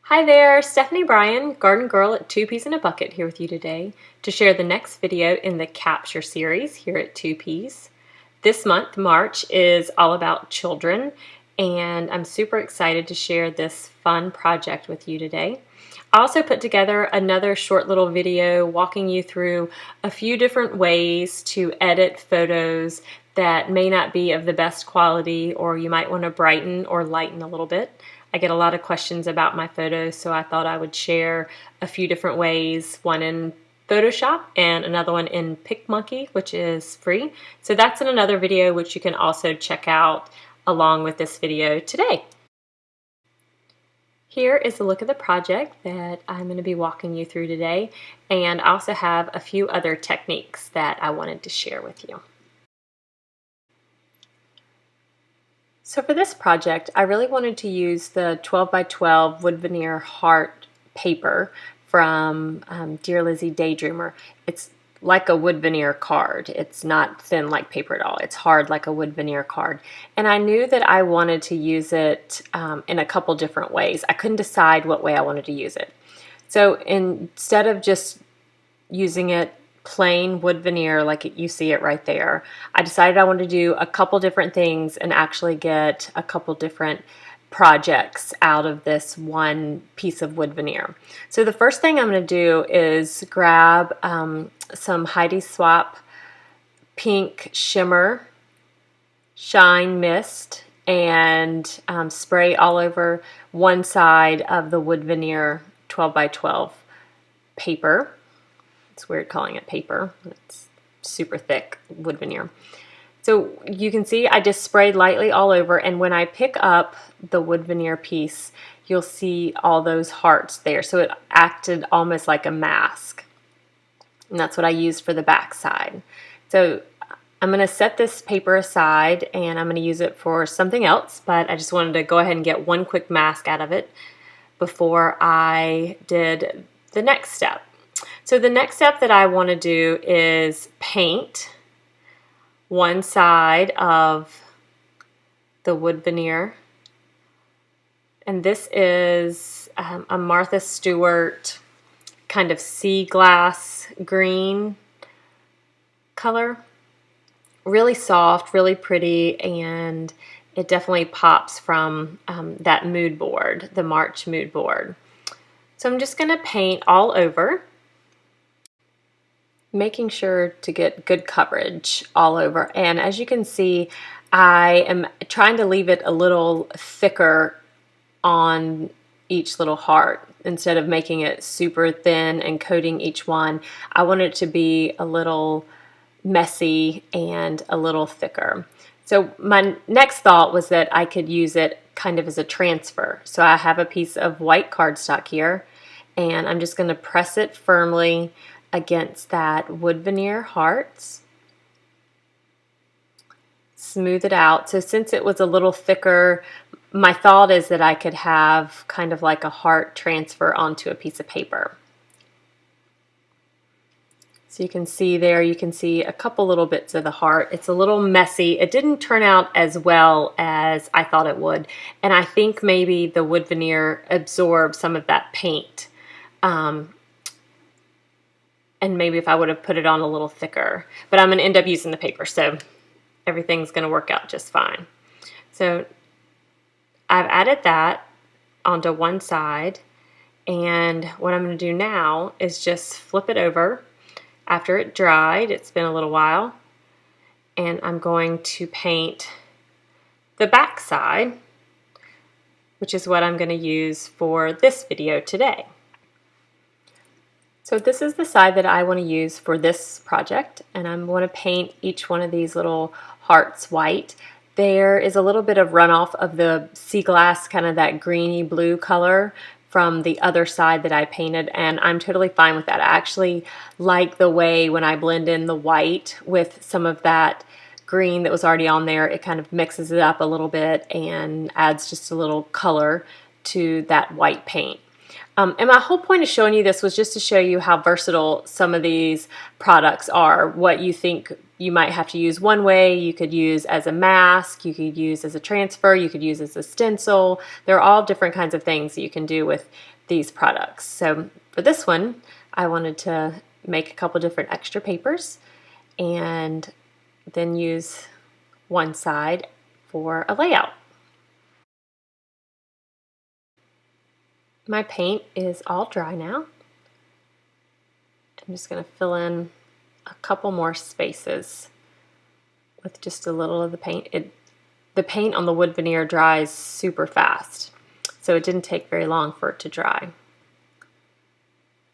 Hi there, Stephanie Bryan, Garden Girl at Two Peas in a Bucket here with you today to share the next video in the Capture series here at Two Peas. This month, March, is all about children, and I'm super excited to share this fun project with you today. I also put together another short little video walking you through a few different ways to edit photos that may not be of the best quality, or you might want to brighten or lighten a little bit. I get a lot of questions about my photos, so I thought I would share a few different ways, one in Photoshop and another one in PicMonkey, which is free. So that's in another video, which you can also check out along with this video today. Here is a look at the project that I'm going to be walking you through today, and I also have a few other techniques that I wanted to share with you. So for this project, I really wanted to use the 12 by 12 wood veneer heart paper from Dear Lizzie Daydreamer. It's like a wood veneer card. It's not thin like paper at all. It's hard like a wood veneer card. And I knew that I wanted to use it in a couple different ways. I couldn't decide what way I wanted to use it. So instead of just using it plain wood veneer like you see it right there, I decided I wanted to do a couple different things and actually get a couple different projects out of this one piece of wood veneer. So the first thing I'm going to do is grab some Heidi Swapp pink shimmer shine mist and spray all over one side of the wood veneer 12 by 12 paper. It's weird calling it paper. It's super thick wood veneer. So you can see I just sprayed lightly all over, and when I pick up the wood veneer piece, you'll see all those hearts there. So it acted almost like a mask. And that's what I used for the back side. So I'm going to set this paper aside and I'm going to use it for something else, but I just wanted to go ahead and get one quick mask out of it before I did the next step. So the next step that I want to do is paint one side of the wood veneer. And this is a Martha Stewart kind of sea glass green color. Really soft, really pretty, and it definitely pops from that mood board, the March mood board. So I'm just going to paint all over, making sure to get good coverage all over. And as you can see, I am trying to leave it a little thicker on each little heart. Instead of making it super thin and coating each one, I want it to be a little messy and a little thicker. So my next thought was that I could use it kind of as a transfer. So I have a piece of white cardstock here, and I'm just going to press it firmly against that wood veneer hearts. Smooth it out. So since it was a little thicker, my thought is that I could have kind of like a heart transfer onto a piece of paper. So you can see there, you can see a couple little bits of the heart. It's a little messy. It didn't turn out as well as I thought it would. And I think maybe the wood veneer absorbed some of that paint. And maybe if I would have put it on a little thicker. But I'm going to end up using the paper, so everything's going to work out just fine. So I've added that onto one side. And what I'm going to do now is just flip it over. After it dried, it's been a little while, and I'm going to paint the back side, which is what I'm going to use for this video today. So this is the side that I want to use for this project, and I'm going to paint each one of these little hearts white. There is a little bit of runoff of the sea glass, kind of that greeny blue color from the other side that I painted, and I'm totally fine with that. I actually like the way when I blend in the white with some of that green that was already on there, it kind of mixes it up a little bit and adds just a little color to that white paint. And my whole point of showing you this was just to show you how versatile some of these products are, what you think you might have to use one way. You could use as a mask, you could use as a transfer, you could use as a stencil. There are all different kinds of things that you can do with these products. So for this one, I wanted to make a couple different extra papers and then use one side for a layout. My paint is all dry now. I'm just going to fill in a couple more spaces with just a little of the paint. The paint on the wood veneer dries super fast, so it didn't take very long for it to dry.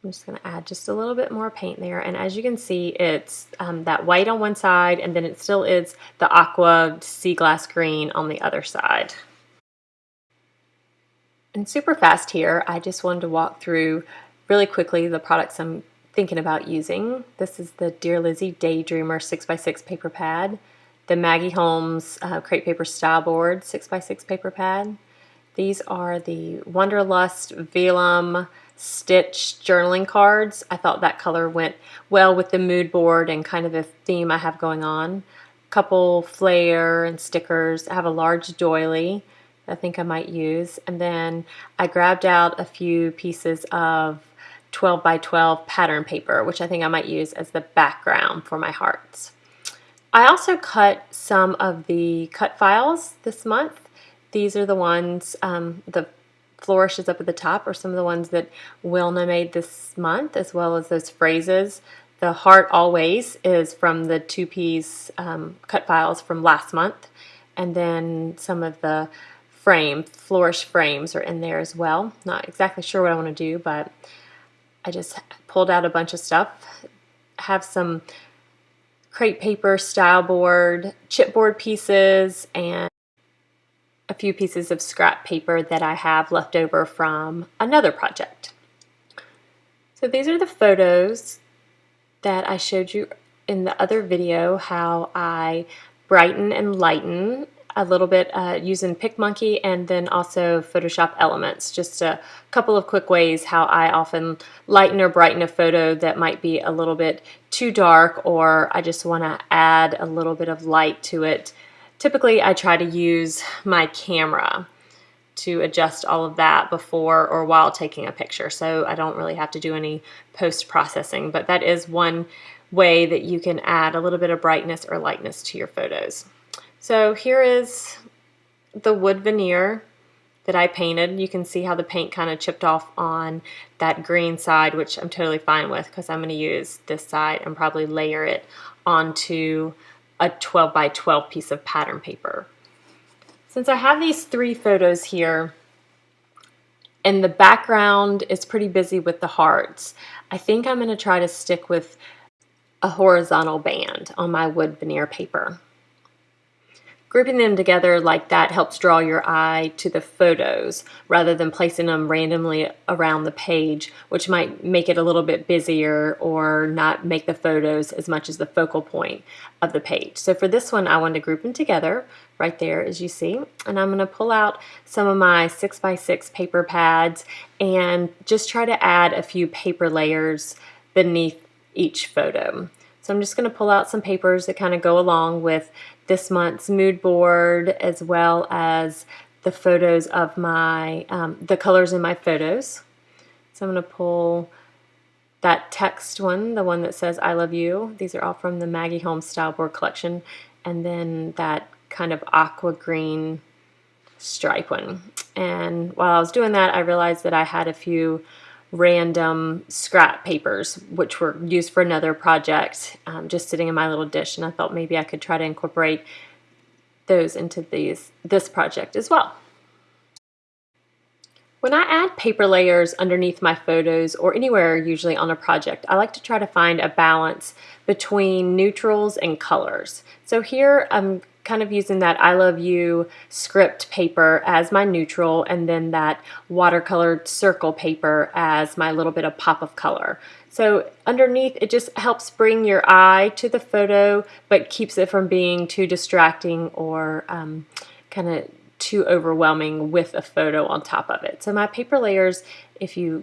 I'm just going to add just a little bit more paint there, and as you can see, it's that white on one side, and then it still is the aqua sea glass green on the other side. And super fast here, I just wanted to walk through really quickly the products I'm thinking about using. This is the Dear Lizzy Daydreamer 6x6 paper pad, the Maggie Holmes Crepe Paper Style Board 6x6 paper pad. These are the Wanderlust Vellum Stitch journaling cards. I thought that color went well with the mood board and kind of the theme I have going on. Couple flair and stickers. I have a large doily I think I might use, and then I grabbed out a few pieces of 12 by 12 pattern paper, which I think I might use as the background for my hearts. I also cut some of the cut files this month. These are the ones, the Flourishes up at the top are some of the ones that Wilna made this month, as well as those phrases. The Heart Always is from the 2-piece cut files from last month, and then some of the Flourish frames are in there as well. Not exactly sure what I want to do, but I just pulled out a bunch of stuff. I have some crepe paper style board, chipboard pieces, and a few pieces of scrap paper that I have left over from another project. So these are the photos that I showed you in the other video, how I brighten and lighten a little bit using PicMonkey and then also Photoshop Elements. Just a couple of quick ways how I often lighten or brighten a photo that might be a little bit too dark, or I just want to add a little bit of light to it. Typically I try to use my camera to adjust all of that before or while taking a picture, so I don't really have to do any post-processing, but that is one way that you can add a little bit of brightness or lightness to your photos. So here is the wood veneer that I painted. You can see how the paint kind of chipped off on that green side, which I'm totally fine with because I'm going to use this side and probably layer it onto a 12 by 12 piece of pattern paper. Since I have these 3 photos here and the background is pretty busy with the hearts, I think I'm going to try to stick with a horizontal band on my wood veneer paper. Grouping them together like that helps draw your eye to the photos rather than placing them randomly around the page, which might make it a little bit busier or not make the photos as much as the focal point of the page. So for this one, I wanted to group them together right there, as you see, and I'm going to pull out some of my 6x6 paper pads and just try to add a few paper layers beneath each photo. So I'm just going to pull out some papers that kind of go along with this month's mood board, as well as the photos of my, the colors in my photos. So I'm going to pull that text one, the one that says I love you. These are all from the Maggie Holmes Style Board collection. And then that kind of aqua green stripe one. And while I was doing that, I realized that I had a few random scrap papers which were used for another project just sitting in my little dish, and I thought maybe I could try to incorporate those into this project as well. When I add paper layers underneath my photos or anywhere usually on a project, I like to try to find a balance between neutrals and colors. So here I'm kind of using that I Love You script paper as my neutral, and then that watercolored circle paper as my little bit of pop of color. So underneath, it just helps bring your eye to the photo, but keeps it from being too distracting or kind of too overwhelming with a photo on top of it. So my paper layers, if you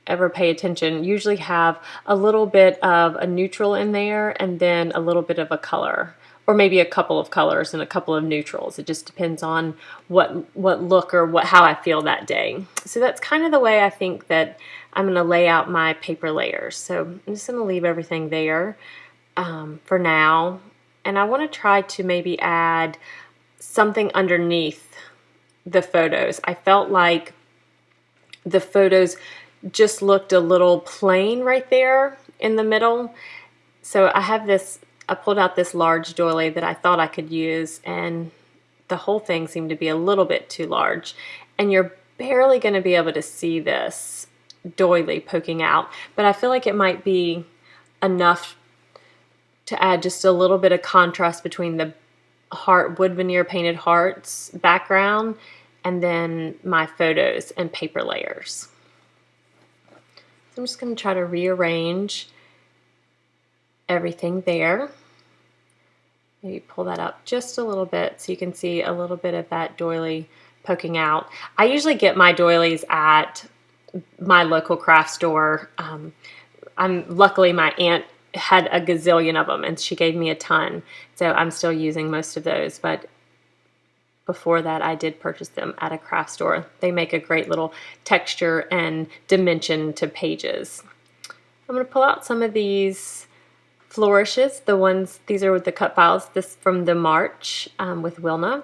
ever pay attention, usually have a little bit of a neutral in there and then a little bit of a color, or maybe a couple of colors and a couple of neutrals. It just depends on what look or how I feel that day. So that's kind of the way I think that I'm going to lay out my paper layers. So I'm just going to leave everything there for now. And I want to try to maybe add something underneath the photos. I felt like the photos just looked a little plain right there in the middle. So I pulled out this large doily that I thought I could use, and the whole thing seemed to be a little bit too large. And you're barely going to be able to see this doily poking out, but I feel like it might be enough to add just a little bit of contrast between the wood veneer painted hearts background and then my photos and paper layers. So I'm just going to try to rearrange everything there. Maybe pull that up just a little bit so you can see a little bit of that doily poking out. I usually get my doilies at my local craft store. Luckily my aunt had a gazillion of them and she gave me a ton, so I'm still using most of those, but before that I did purchase them at a craft store. They make a great little texture and dimension to pages. I'm going to pull out some of these Flourishes, these are with the cut files, this from the March with Wilna.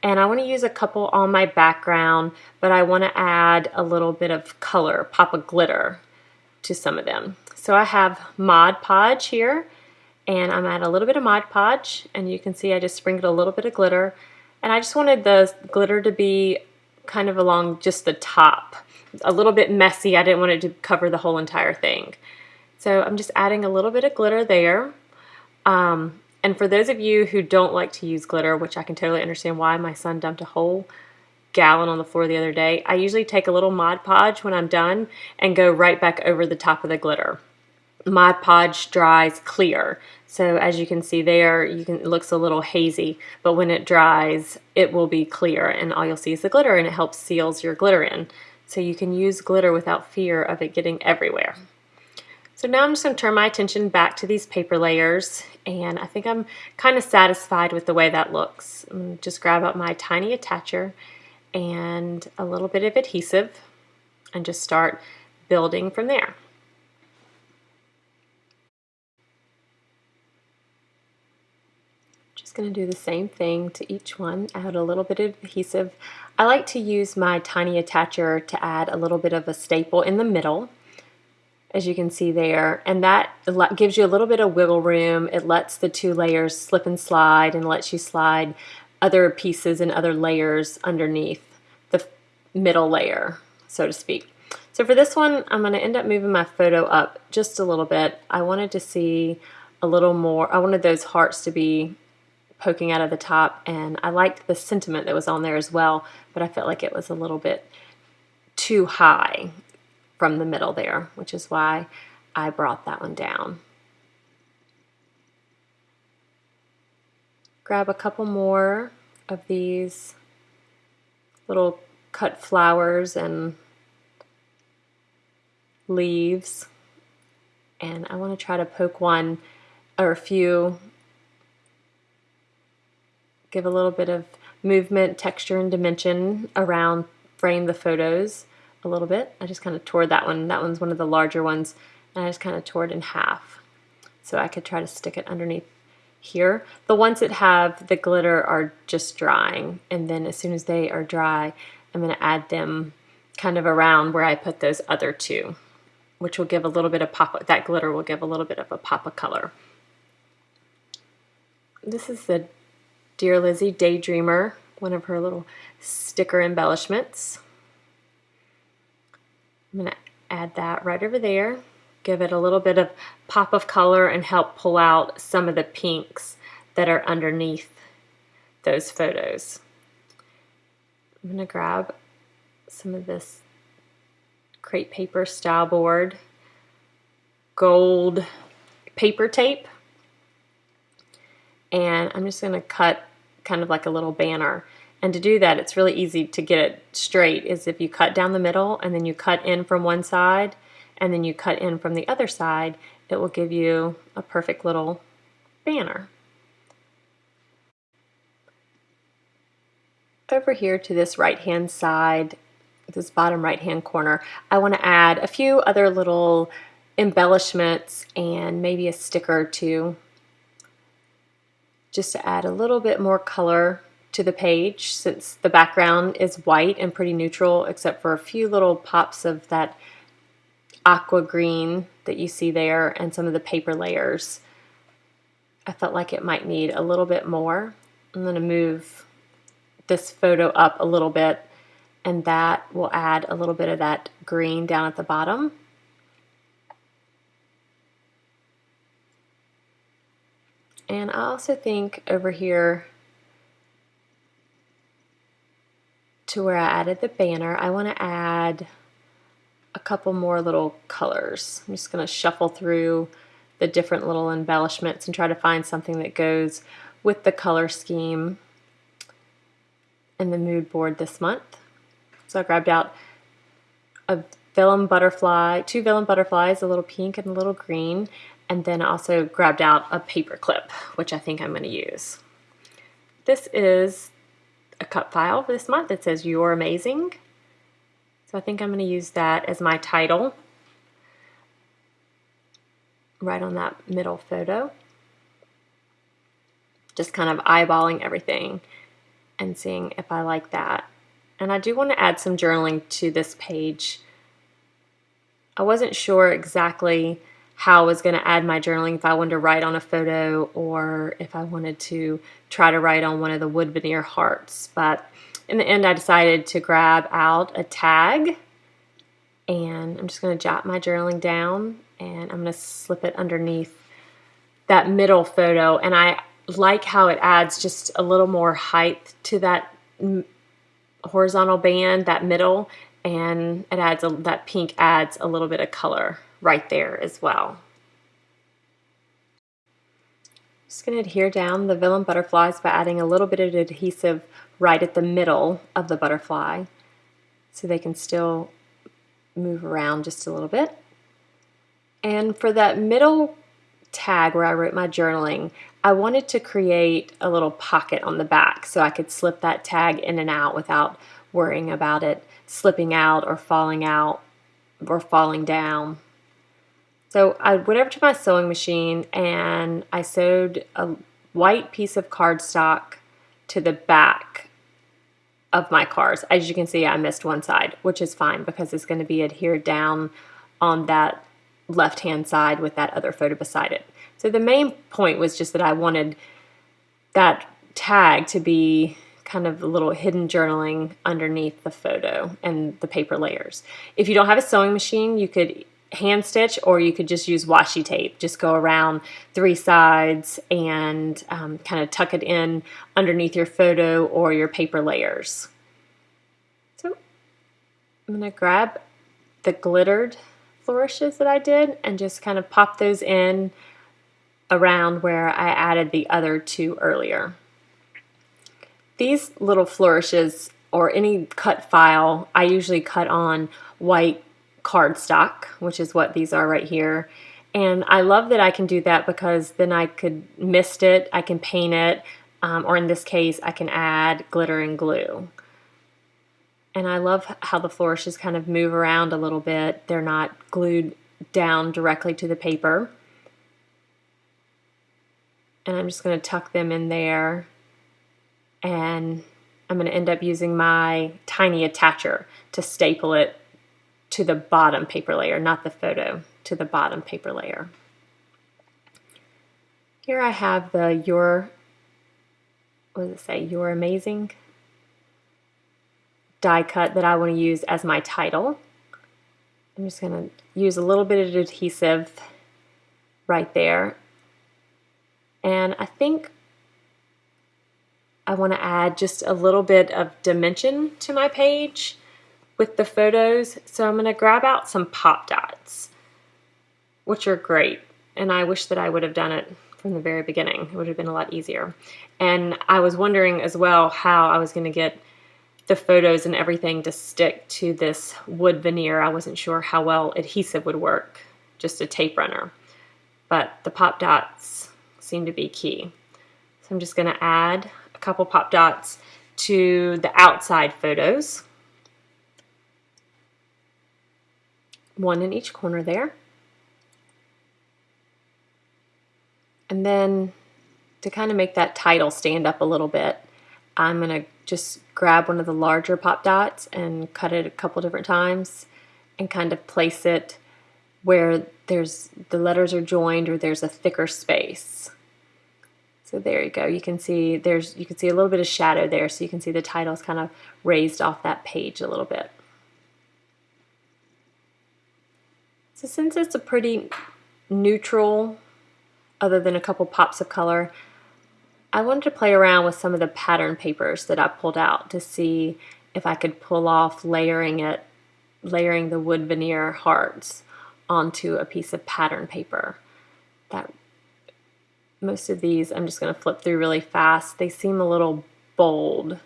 And I want to use a couple on my background, but I want to add a little bit of color, pop of glitter to some of them. So I have Mod Podge here, and I'm adding a little bit of Mod Podge, and you can see I just sprinkled a little bit of glitter. And I just wanted the glitter to be kind of along just the top, a little bit messy. I didn't want it to cover the whole entire thing. So I'm just adding a little bit of glitter there. And for those of you who don't like to use glitter, which I can totally understand why, my son dumped a whole gallon on the floor the other day, I usually take a little Mod Podge when I'm done and go right back over the top of the glitter. Mod Podge dries clear. So as you can see there, it looks a little hazy, but when it dries, it will be clear and all you'll see is the glitter, and it helps seals your glitter in. So you can use glitter without fear of it getting everywhere. So now I'm just going to turn my attention back to these paper layers, and I think I'm kind of satisfied with the way that looks. I'm going to just grab up my tiny attacher and a little bit of adhesive and just start building from there. Just going to do the same thing to each one, add a little bit of adhesive. I like to use my tiny attacher to add a little bit of a staple in the middle, as you can see there, and that gives you a little bit of wiggle room. It lets the two layers slip and slide and lets you slide other pieces and other layers underneath the middle layer, so to speak. So for this one, I'm going to end up moving my photo up just a little bit. I wanted to see a little more. I wanted those hearts to be poking out of the top, and I liked the sentiment that was on there as well, but I felt like it was a little bit too high from the middle there, which is why I brought that one down. Grab a couple more of these little cut flowers and leaves, and I want to try to poke one or a few, give a little bit of movement, texture, and dimension around, frame the photos a little bit. I just kind of tore that one. That one's one of the larger ones, and I just kind of tore it in half so I could try to stick it underneath here. The ones that have the glitter are just drying, and then as soon as they are dry, I'm going to add them kind of around where I put those other two, which will give a little bit of pop. That glitter will give a little bit of a pop of color. This is the Dear Lizzie Daydreamer, one of her little sticker embellishments. I'm going to add that right over there, give it a little bit of pop of color and help pull out some of the pinks that are underneath those photos. I'm going to grab some of this crepe paper style board, gold paper tape, and I'm just going to cut kind of like a little banner. And to do that, it's really easy to get it straight, is if you cut down the middle and then you cut in from one side and then you cut in from the other side, it will give you a perfect little banner. Over here to this right-hand side, this bottom right-hand corner, I want to add a few other little embellishments and maybe a sticker or two, just to add a little bit more color to the page, since the background is white and pretty neutral except for a few little pops of that aqua green that you see there and some of the paper layers. I felt like it might need a little bit more. I'm going to move this photo up a little bit, and that will add a little bit of that green down at the bottom. And I also think over here to where I added the banner, I want to add a couple more little colors. I'm just going to shuffle through the different little embellishments and try to find something that goes with the color scheme and the mood board this month. So I grabbed out a vellum butterfly, 2 vellum butterflies, a little pink and a little green, and then I also grabbed out a paper clip, which I think I'm going to use. This is a cut file for this month. It says "You're Amazing." So I think I'm going to use that as my title, right on that middle photo. Just kind of eyeballing everything and seeing if I like that. And I do want to add some journaling to this page. I wasn't sure exactly how I was going to add my journaling, if I wanted to write on a photo or if I wanted to try to write on one of the wood veneer hearts. But in the end, I decided to grab out a tag, and I'm just going to jot my journaling down, and I'm going to slip it underneath that middle photo. And I like how it adds just a little more height to that horizontal band, that middle, and it adds that pink adds a little bit of color right there as well. Just going to adhere down the vellum butterflies by adding a little bit of adhesive right at the middle of the butterfly so they can still move around just a little bit. And for that middle tag where I wrote my journaling, I wanted to create a little pocket on the back so I could slip that tag in and out without worrying about it slipping out or falling down. So I went over to my sewing machine and I sewed a white piece of cardstock to the back of my cards. As you can see, I missed one side, which is fine because it's going to be adhered down on that left-hand side with that other photo beside it. So the main point was just that I wanted that tag to be kind of a little hidden journaling underneath the photo and the paper layers. If you don't have a sewing machine, you could hand stitch, or you could just use washi tape. Just go around 3 sides and kind of tuck it in underneath your photo or your paper layers. So I'm going to grab the glittered flourishes that I did and just kind of pop those in around where I added the other 2 earlier. These little flourishes, or any cut file, I usually cut on white cardstock, which is what these are right here. And I love that I can do that because then I could mist it, I can paint it, or in this case I can add glitter and glue. And I love how the flourishes kind of move around a little bit. They're not glued down directly to the paper. And I'm just going to tuck them in there, and I'm going to end up using my tiny attacher to staple it to the bottom paper layer, not the photo, to the bottom paper layer. Here I have the what does it say? You're Amazing die cut that I want to use as my title. I'm just going to use a little bit of adhesive right there. And I think I want to add just a little bit of dimension to my page with the photos. So I'm going to grab out some pop dots, which are great. And I wish that I would have done it from the very beginning. It would have been a lot easier. And I was wondering as well how I was going to get the photos and everything to stick to this wood veneer. I wasn't sure how well adhesive would work, just a tape runner. But the pop dots seem to be key. So I'm just going to add a couple pop dots to the outside photos. One in each corner there. And then to kind of make that title stand up a little bit, I'm going to just grab one of the larger pop dots and cut it a couple different times and kind of place it where the letters are joined or there's a thicker space. So there you go. You can see a little bit of shadow there, so you can see the title is kind of raised off that page a little bit. So since it's a pretty neutral, other than a couple pops of color, I wanted to play around with some of the pattern papers that I pulled out to see if I could pull off layering the wood veneer hearts onto a piece of pattern paper. Most of these I'm just going to flip through really fast. They seem a little bold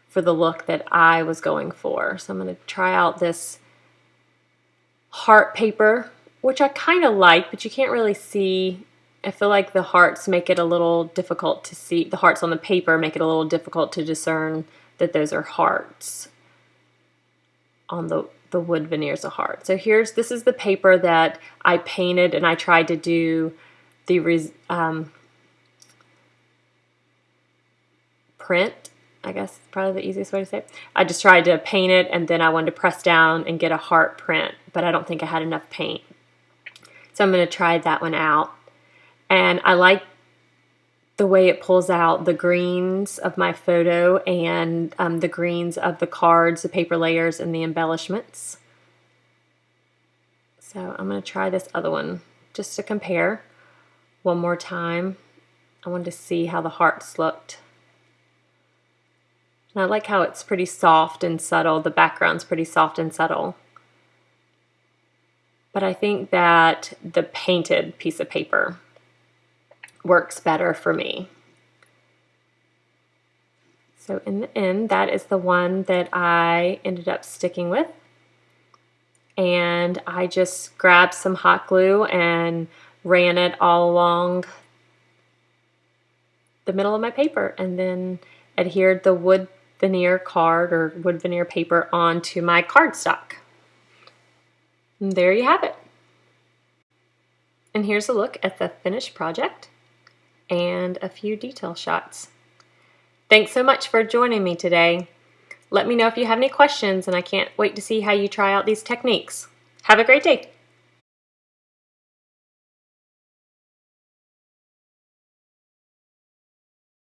for the look that I was going for. So I'm going to try out this heart paper, which I kind of like, but you can't really see. I feel like the hearts make it a little difficult to see. The hearts on the paper make it a little difficult to discern that those are hearts on the wood veneers of heart. So this is the paper that I painted, and I tried to do the print, I guess probably the easiest way to say it. I just tried to paint it, and then I wanted to press down and get a heart print, but I don't think I had enough paint. So I'm going to try that one out. And I like the way it pulls out the greens of my photo and the greens of the cards, the paper layers, and the embellishments. So I'm going to try this other one just to compare one more time. I wanted to see how the hearts looked. And I like how it's pretty soft and subtle. The background's pretty soft and subtle. But I think that the painted piece of paper works better for me. So in the end, that is the one that I ended up sticking with. And I just grabbed some hot glue and ran it all along the middle of my paper, and then adhered the wood veneer card or wood veneer paper onto my cardstock. And there you have it. And here's a look at the finished project and a few detail shots. Thanks so much for joining me today. Let me know if you have any questions, and I can't wait to see how you try out these techniques. Have a great day.